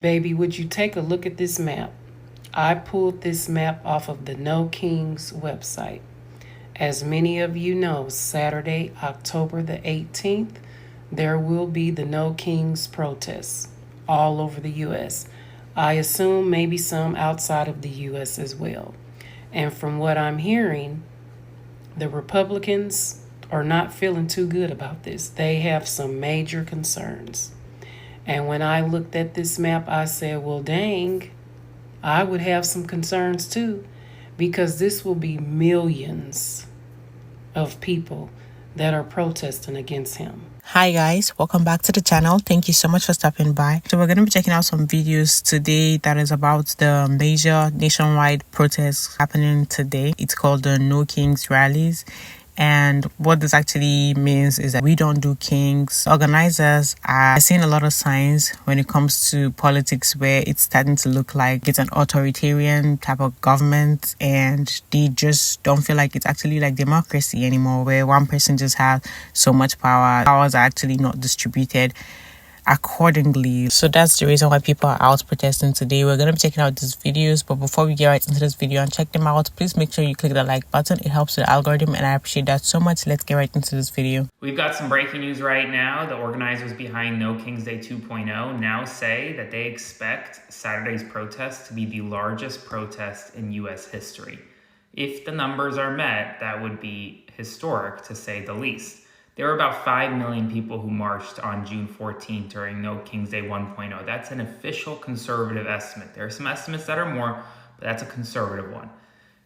Baby, would you take a look at this map? I pulled this map off of the No Kings website. As many of you know, Saturday, October the 18th, there will be the No Kings protests all over the U.S. I assume maybe some outside of the U.S. as well. And from what I'm hearing, the Republicans are not feeling too good about this. They have some major concerns. And when I looked at this map, I said, well, dang, I would have some concerns too, because this will be millions of people that are protesting against him. Hi guys, welcome back to the channel. Thank you so much for stopping by. So we're going to be checking out some videos today that is about the major nationwide protests happening today. It's called the No Kings rallies. And what this actually means is that we don't do kings. Organizers are seeing a lot of signs when it comes to politics where it's starting to look like it's an authoritarian type of government, and they just don't feel like it's actually like democracy anymore, where one person just has so much power. Powers are actually not distributed accordingly. So that's the reason why people are out protesting today. We're going to be checking out these videos, but before we get right into this video and check them out, please make sure you click the like button. It helps the algorithm and I appreciate that so much. Let's get right into this video. We've got some breaking news right now. The organizers behind No Kings Day 2.0 now say that they expect Saturday's protest to be the largest protest in US history. If the numbers are met, that would be historic to say the least. There were about 5 million people who marched on June 14th during No Kings Day 1.0. That's an official conservative estimate. There are some estimates that are more, but that's a conservative one.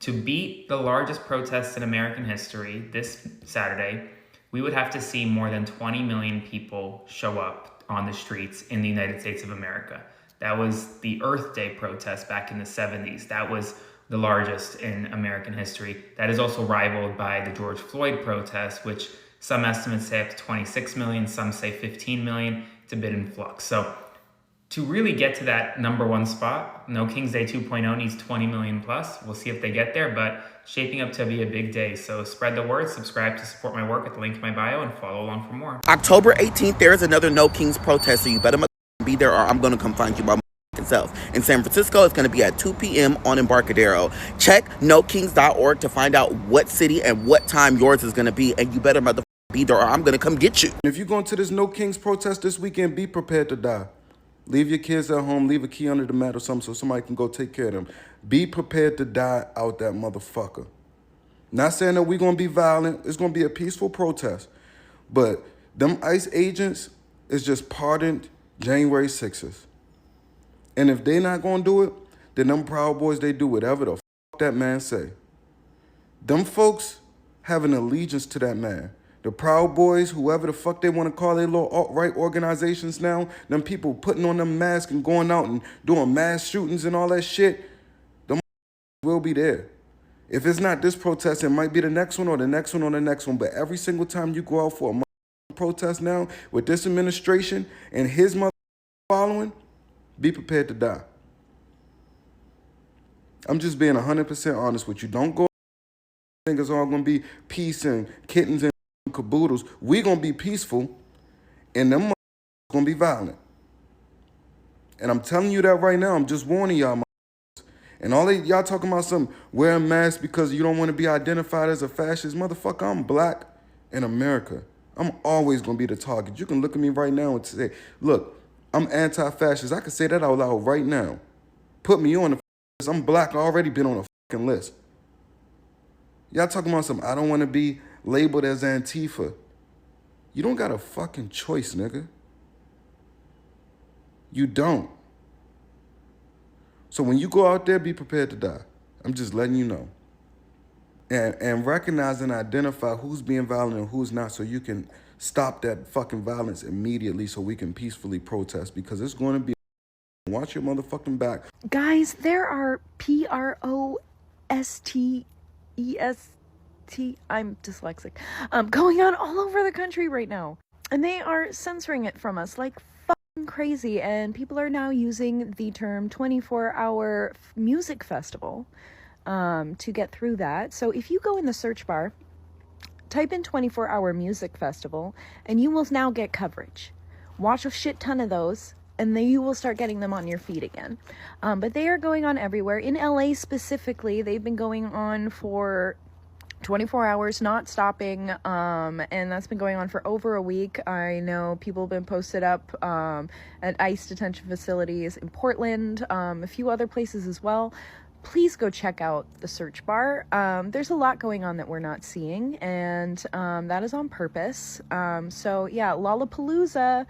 To beat the largest protest in American history this Saturday, we would have to see more than 20 million people show up on the streets in the United States of America. That was the Earth Day protest back in the 70s. That was the largest in American history. That is also rivaled by the George Floyd protest, which some estimates say up to 26 million, some say 15 million. It's a bit in flux. So to really get to that number one spot, No Kings Day 2.0 needs 20 million plus. We'll see if they get there, but shaping up to be a big day. So spread the word, subscribe to support my work at the link in my bio, and follow along for more. October 18th, there is another No Kings protest, so you better be there or I'm going to come find you by self. In San Francisco, it's going to be at 2 p.m. on Embarcadero. Check nokings.org to find out what city and what time yours is going to be, and you better be there or I'm going to come get you. If you're going to this No Kings protest this weekend, be prepared to die. Leave your kids at home, leave a key under the mat or something so somebody can go take care of them. Be prepared to die out that motherfucker. Not saying that we're going to be violent. It's going to be a peaceful protest. But them ICE agents is just pardoned January 6th. And if they not going to do it, then them Proud Boys, they do whatever the fuck that man say. Them folks have an allegiance to that man. The Proud Boys, whoever the fuck they want to call their little alt-right organizations now, them people putting on them masks and going out and doing mass shootings and all that shit, them will be there. If it's not this protest, it might be the next one or the next one or the next one. But every single time you go out for a protest now with this administration and his mother following, be prepared to die. I'm just being 100% honest with you. Don't go think it's all going to be peace and kittens and caboodles. We going to be peaceful, and them going to be violent. And I'm telling you that right now. I'm just warning y'all. And all y'all talking about some wearing masks because you don't want to be identified as a fascist. Motherfucker, I'm black in America. I'm always going to be the target. You can look at me right now and say, look, I'm anti-fascist. I can say that out loud right now. Put me on the list. I'm black. I already been on a fucking list. Y'all talking about some, I don't want to be labeled as Antifa. You don't got a fucking choice, nigga. You don't. So when you go out there, be prepared to die. I'm just letting you know. And recognize and identify who's being violent and who's not, so you can stop that fucking violence immediately so we can peacefully protest, because it's going to be. Watch your motherfucking back. Guys, there are PROSTEST, I'm dyslexic, going on all over the country right now. And they are censoring it from us like fucking crazy. And people are now using the term 24-hour music festival to get through that. So if you go in the search bar, type in 24-hour music festival, and you will now get coverage. Watch a shit ton of those, and then you will start getting them on your feed again. But they are going on everywhere. In LA specifically, they've been going on for 24 hours, not stopping, and that's been going on for over a week. I know people have been posted up at ICE detention facilities in Portland, a few other places as well. Please go check out the search bar. There's a lot going on that we're not seeing, and that is on purpose. So yeah, Lollapalooza,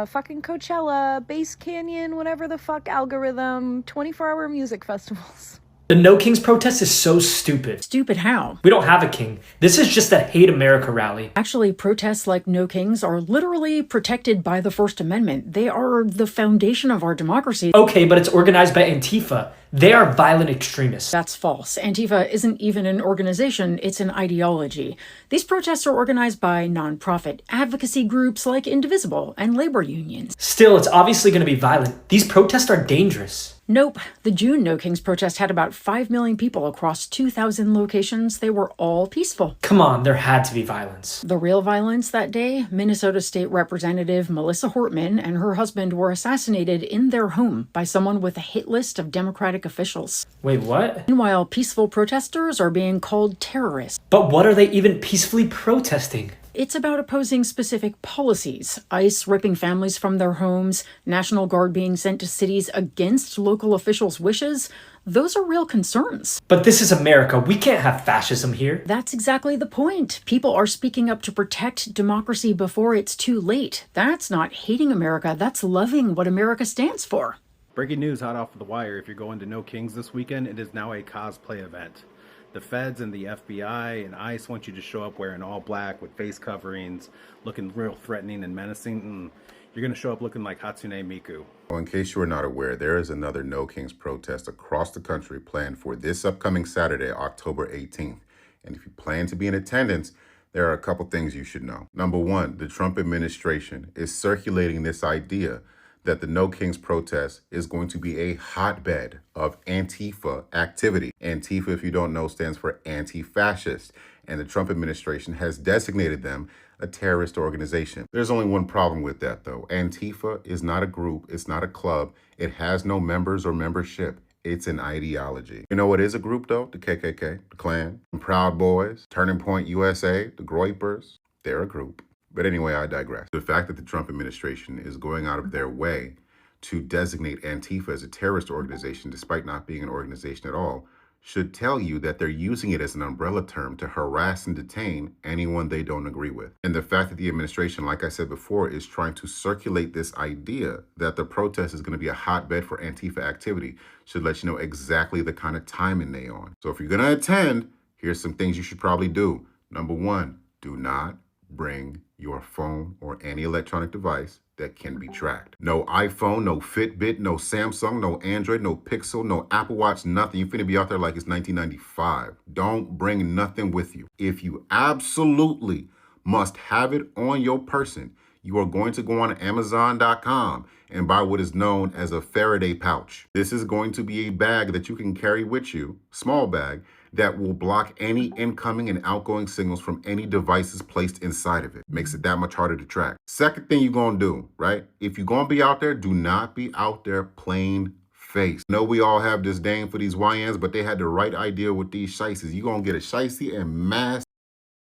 fucking Coachella, Bass Canyon, whatever the fuck algorithm, 24-hour music festivals. The No Kings protest is so stupid. Stupid how? We don't have a king. This is just a Hate America rally. Actually, protests like No Kings are literally protected by the First Amendment. They are the foundation of our democracy. Okay, but it's organized by Antifa. They are violent extremists. That's false. Antifa isn't even an organization, it's an ideology. These protests are organized by nonprofit advocacy groups like Indivisible and labor unions. Still, it's obviously going to be violent. These protests are dangerous. Nope. The June No Kings protest had about 5 million people across 2,000 locations. They were all peaceful. Come on, there had to be violence. The real violence that day, Minnesota State Representative Melissa Hortman and her husband were assassinated in their home by someone with a hit list of Democratic officials. Wait, what? Meanwhile, peaceful protesters are being called terrorists. But what are they even peacefully protesting? It's about opposing specific policies. ICE ripping families from their homes, National Guard being sent to cities against local officials' wishes. Those are real concerns. But this is America. We can't have fascism here. That's exactly the point. People are speaking up to protect democracy before it's too late. That's not hating America. That's loving what America stands for. Breaking news hot off of the wire. If you're going to No Kings this weekend, it is now a cosplay event. The feds and the FBI and ICE want you to show up wearing all black with face coverings, looking real threatening and menacing. You're going to show up looking like Hatsune Miku. Well, in case you are not aware, there is another No Kings protest across the country planned for this upcoming Saturday, October 18th. And if you plan to be in attendance, there are a couple things you should know. Number one, the Trump administration is circulating this idea that the No Kings protest is going to be a hotbed of Antifa activity. Antifa, if you don't know, stands for anti-fascist, and the Trump administration has designated them a terrorist organization. There's only one problem with that, though. Antifa is not a group, it's not a club, it has no members or membership. It's an ideology. You know what is a group, though? The KKK, the Klan, the Proud Boys, Turning Point USA, the Groypers. They're a group. But anyway, I digress. The fact that the Trump administration is going out of their way to designate Antifa as a terrorist organization, despite not being an organization at all, should tell you that they're using it as an umbrella term to harass and detain anyone they don't agree with. And the fact that the administration, like I said before, is trying to circulate this idea that the protest is going to be a hotbed for Antifa activity should let you know exactly the kind of timing they on. So if you're going to attend, here's some things you should probably do. Number one, do not bring your phone or any electronic device that can be tracked. No iPhone, no Fitbit, no Samsung, no Android, no Pixel, no Apple Watch, nothing. You're finna be out there like it's 1995. Don't bring nothing with you. If you absolutely must have it on your person, you are going to go on Amazon.com and buy what is known as a Faraday pouch. This is going to be a bag that you can carry with you, small bag, that will block any incoming and outgoing signals from any devices placed inside of it. Makes it that much harder to track. Second thing you're gonna do, right? If you're gonna be out there, do not be out there plain face. I know we all have disdain for these YNs, but they had the right idea with these shiesties. You're gonna get a shiesty and mass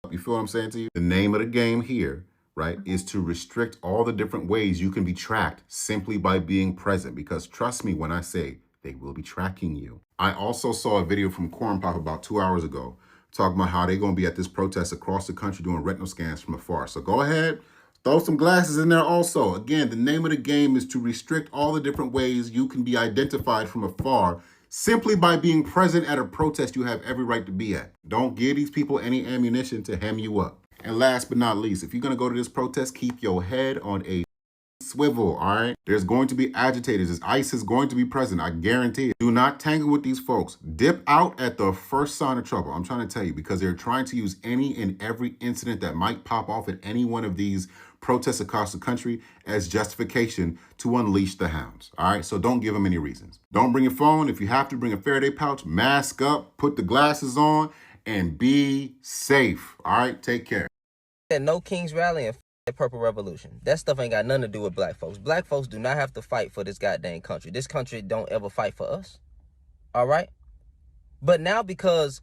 up. You feel what I'm saying to you? The name of the game here, right, is to restrict all the different ways you can be tracked simply by being present. Because trust me when I say they will be tracking you. I also saw a video from Corn Pop about 2 hours ago talking about how they're going to be at this protest across the country doing retinal scans from afar. So go ahead, throw some glasses in there also. Again, the name of the game is to restrict all the different ways you can be identified from afar simply by being present at a protest you have every right to be at. Don't give these people any ammunition to hem you up. And last but not least, if you're going to go to this protest, keep your head on a swivel, all right? There's going to be agitators. This ICE is going to be present, I guarantee it. Do not tangle with these folks. Dip out at the first sign of trouble. I'm trying to tell you, because they're trying to use any and every incident that might pop off at any one of these protests across the country as justification to unleash the hounds, all right? So don't give them any reasons. Don't bring your phone. If you have to, bring a Faraday pouch, mask up, put the glasses on, and be safe, all right? Take care. No Kings rally in Purple Revolution. That stuff ain't got nothing to do with black folks. Black folks do not have to fight for this goddamn country. This country don't ever fight for us. All right? But now because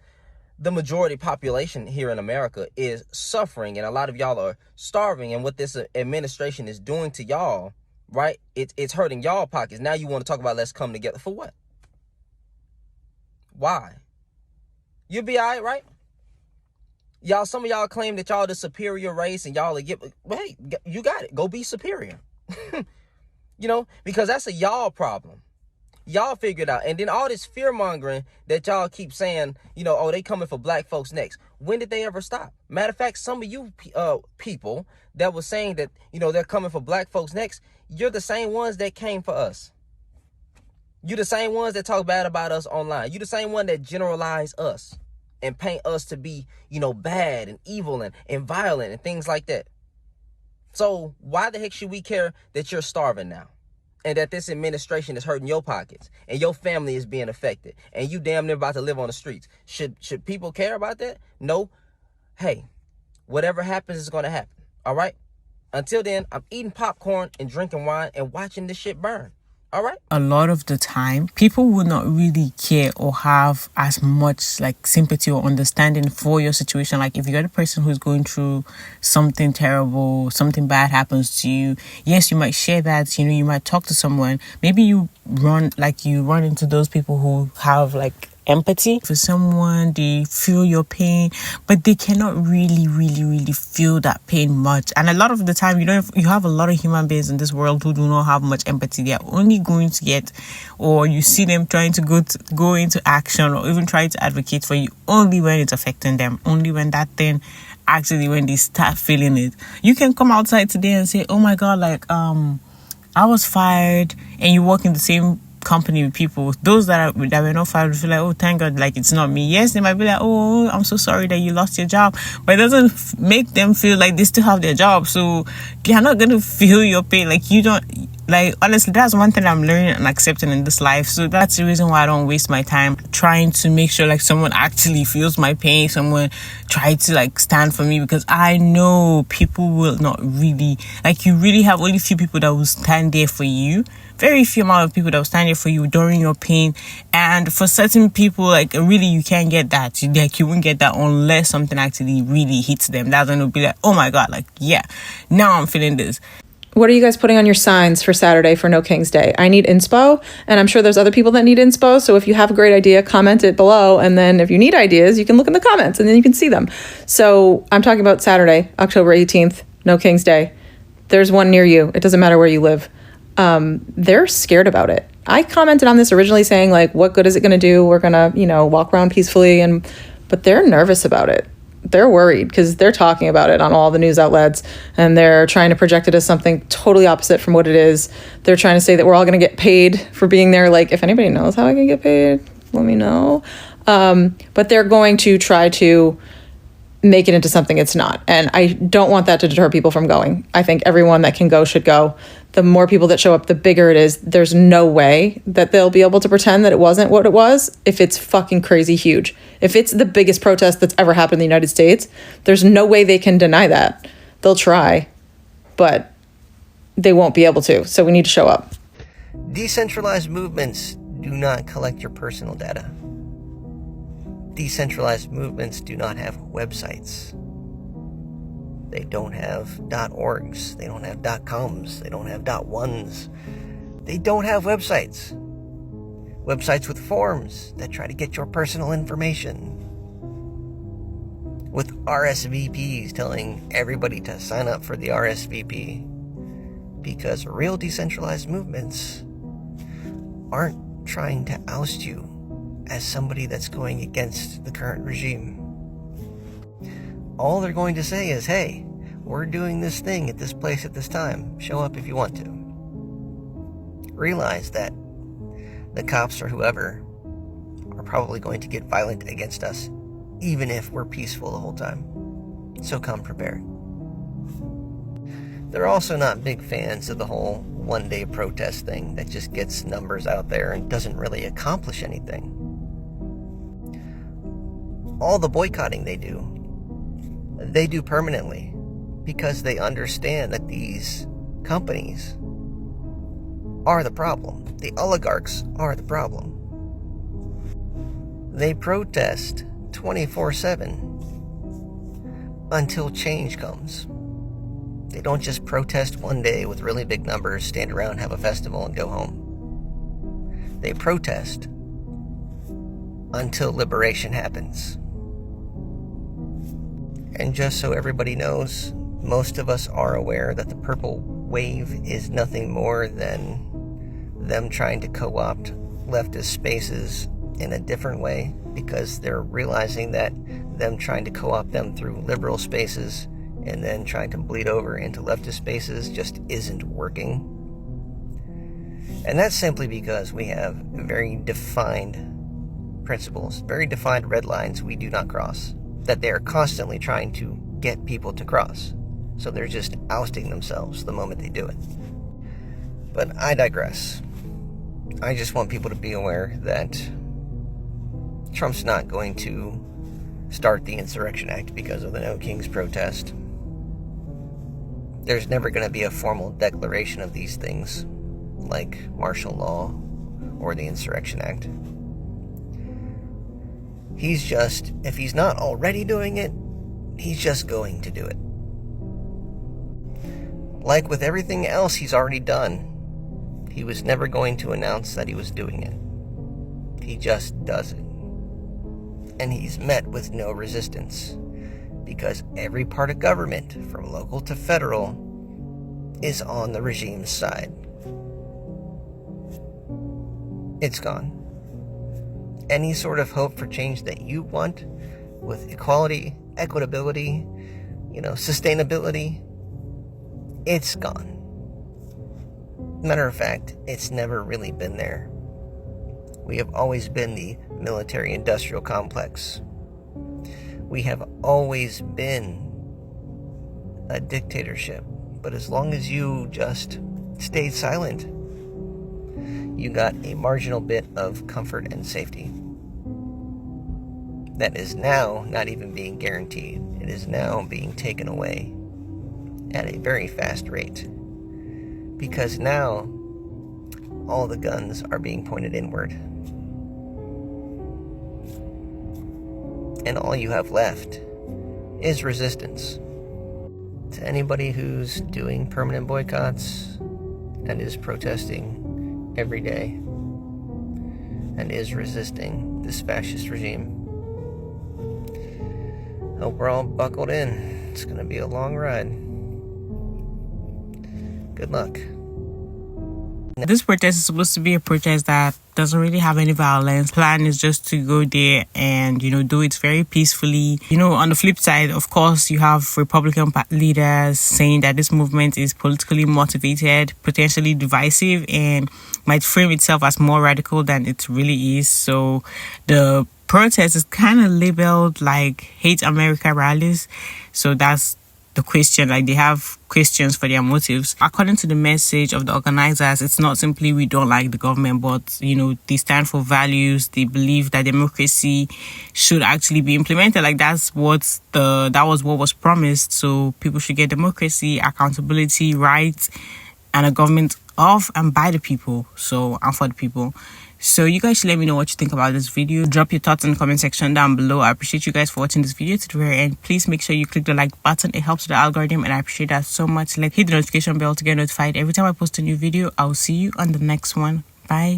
the majority population here in America is suffering and a lot of y'all are starving, and what this administration is doing to y'all, right? It's hurting y'all pockets. Now you want to talk about let's come together. For what? Why? You'll be all right? Y'all, some of y'all claim that y'all the superior race and y'all are well, hey, you got it. Go be superior. You know, because that's a y'all problem. Y'all figure it out. And then all this fear mongering that y'all keep saying, you know, oh, they coming for black folks next. When did they ever stop? Matter of fact, some of you people that was saying that, you know, they're coming for black folks next, you're the same ones that came for us. You're the same ones that talk bad about us online. You're the same one that generalize us and paint us to be, you know, bad and evil and violent and things like that. So why the heck should we care that you're starving now? And that this administration is hurting your pockets and your family is being affected and you damn near about to live on the streets. Should people care about that? No. Hey, whatever happens is going to happen. All right. Until then, I'm eating popcorn and drinking wine and watching this shit burn. All right. A lot of the time, people would not really care or have as much like sympathy or understanding for your situation. Like if you're the person who's going through something terrible, something bad happens to you, yes, you might share that, you know, you might talk to someone. Maybe you run into those people who have like empathy for someone. They feel your pain, but they cannot really feel that pain much. And a lot of the time, you have a lot of human beings in this world who do not have much empathy. They are only going to get, or you see them trying to go into action or even try to advocate for you only when it's affecting them, only when that thing actually, when they start feeling it. You can come outside today and say, oh my god, like I was fired, and you work in the same company with people, those that were not fired will feel like, oh, thank God, like it's not me. Yes, they might be like, oh, I'm so sorry that you lost your job, but it doesn't make them feel like they still have their job, so they are not going to feel your pain. Like you don't, like honestly, that's one thing I'm learning and accepting in this life. So that's the reason why I don't waste my time trying to make sure like someone actually feels my pain, someone try to like stand for me, because I know people will not really, like you really have only few people that will stand there for you. Very few amount of people that will stand there for you during your pain. And for certain people, like really you can't get that. Like you won't get that unless something actually really hits them. That's when it'll be like, oh my god, like yeah, now I'm feeling this. What are you guys putting on your signs for Saturday for No King's Day? I need inspo, and I'm sure there's other people that need inspo. So if you have a great idea, comment it below. And then if you need ideas, you can look in the comments and then you can see them. So I'm talking about Saturday, October 18th, No King's Day. There's one near you. It doesn't matter where you live. They're scared about it. I commented on this originally saying like, what good is it going to do? We're going to, walk around peacefully, but they're nervous about it. They're worried because they're talking about it on all the news outlets and they're trying to project it as something totally opposite from what it is. They're trying to say that we're all going to get paid for being there. Like, if anybody knows how I can get paid, let me know. But they're going to try to make it into something it's not. And I don't want that to deter people from going. I think everyone that can go should go. The more people that show up, the bigger it is. There's no way that they'll be able to pretend that it wasn't what it was if it's fucking crazy huge. If it's the biggest protest that's ever happened in the United States, there's no way they can deny that. They'll try, but they won't be able to. So we need to show up. Decentralized movements do not collect your personal data. Decentralized movements do not have websites. They don't have .orgs. They don't have .coms. They don't have .ones. They don't have websites. Websites with forms that try to get your personal information. With RSVPs telling everybody to sign up for the RSVP. Because real decentralized movements aren't trying to oust you as somebody that's going against the current regime. All they're going to say is, hey, we're doing this thing at this place at this time. Show up if you want to. Realize that the cops or whoever are probably going to get violent against us, even if we're peaceful the whole time. So come prepared. They're also not big fans of the whole one-day protest thing that just gets numbers out there and doesn't really accomplish anything. All the boycotting they do permanently. because they understand that these companies are the problem. The oligarchs are the problem. They protest 24/7 until change comes. They don't just protest one day with really big numbers, stand around, have a festival, and go home. They protest until liberation happens. And just so everybody knows, most of us are aware that the purple wave is nothing more than them trying to co-opt leftist spaces in a different way, because they're realizing that them trying to co-opt them through liberal spaces and then trying to bleed over into leftist spaces just isn't working. And that's simply because we have very defined principles, very defined red lines we do not cross, that they are constantly trying to get people to cross. So they're just ousting themselves the moment they do it. But I digress. I just want people to be aware that Trump's not going to start the Insurrection Act because of the No Kings protest. There's never going to be a formal declaration of these things, like martial law or the Insurrection Act. He's just, if he's not already doing it, he's just going to do it. Like with everything else he's already done, he was never going to announce that he was doing it. He just does it. And he's met with no resistance, because every part of government, from local to federal, is on the regime's side. It's gone. Any sort of hope for change that you want, with equality, equitability, sustainability, it's gone. Matter of fact, it's never really been there. We have always been the military-industrial complex. We have always been a dictatorship. But as long as you just stayed silent, you got a marginal bit of comfort and safety. That is now not even being guaranteed. It is now being taken away at a very fast rate. Because now, all the guns are being pointed inward. And all you have left is resistance. To anybody who's doing permanent boycotts and is protesting every day and is resisting this fascist regime, hope we're all buckled in. It's going to be a long ride. Good luck. This protest is supposed to be a protest that doesn't really have any violence. Plan is just to go there and, do it very peacefully. On the flip side, of course, you have Republican leaders saying that this movement is politically motivated, potentially divisive, and might frame itself as more radical than it really is. So the protest is kind of labeled like hate America rallies. So that's the question, like they have questions for their motives. According to the message of the organizers, it's not simply we don't like the government, but they stand for values. They believe that democracy should actually be implemented. Like that was what was promised. So people should get democracy, accountability, rights, and a government of and by the people. So and for the people. So you guys should let me know what you think about this video. Drop your thoughts in the comment section down below. I appreciate you guys for watching this video to the very end. Please make sure you click the like button. It helps the algorithm and I appreciate that so much. Hit the notification bell to get notified every time I post a new video. I'll see you on the next one. Bye.